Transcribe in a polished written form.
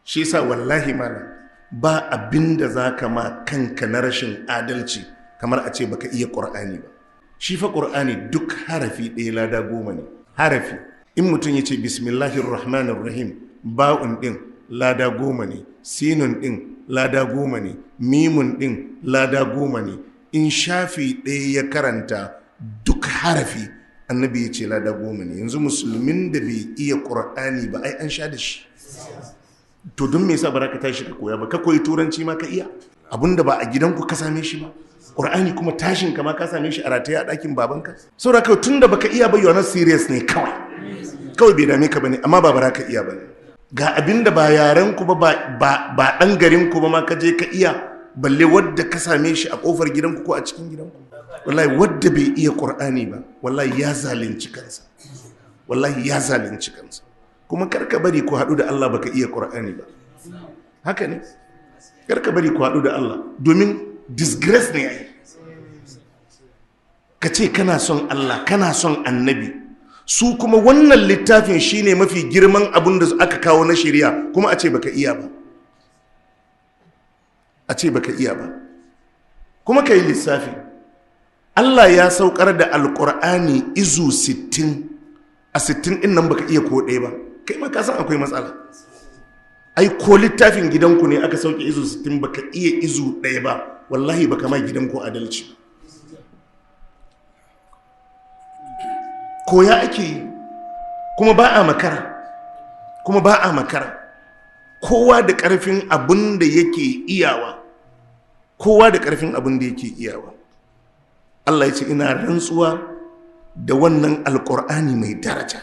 shi yasa wallahi malam ba abinda zaka ma kanka na rashin adalci kamar a ce baka iya Qur'ani ba. Shi fa Qur'ani duk harafi ɗaya lada 10 ne. Harafi in mutum ya ce bismillahir rahmanir rahim, ba'un din lada 10 ne, sinun din lada 10 ne, mimun din lada 10 ne. In shafi ɗaya ya karanta duk harafi, annabi ya ce lada 10 ne. Yanzu musulmin da bai iya Qur'ani ba ai an sha da shi. To don me yasa baraka tashi ka koya ba? Ka koyi turanci ma ka iya abinda ba a gidanku ka same shi ba. Qur'ani kuma tashin ka ma ka same shi a rataye a ɗakin babanka. Saboda kawai tunda baka iya ba, you are not serious ne kawai bai dame ka bane, amma ba baraka iya bane. Ga abinda ba yaren ku ba dan garin ku ba ma ka je ka iya, balle wadda ka same shi a kofar gidanku ko a cikin gidanku. Wallahi wadda bai iya Qur'ani ba wallahi ya zalunci kansa, wallahi ya zalunci kansa. Kuma karka bari ku haɗu da Allah baka iya Qur'ani ba. Haka ne, karka bari ku haɗu da Allah, domin disgrace ne ai. Ka ce kana son Allah, kana son annabi, su kuma wannan littafin shine mafi girman abin da aka kawo na shari'a, kuma a ce baka iya ba. A ce baka iya ba. Kuma ka yi lissafi, Allah ya saukar da Alƙur'ani izu 60, a 60 ɗin nan baka iya ko ɗaya ba, kai ma ka san akwai matsala. Ai ko littafin gidanku ne aka sauke izu 60 baka iya izu 1 ba, wallahi baka ma gidanku adalci. Koya ake yi, kuma ba a makara, kowa da ƙarfin abin da yake iyawa, Allah ya ce ina rantsuwa da wannan Alƙur'ani mai daraja.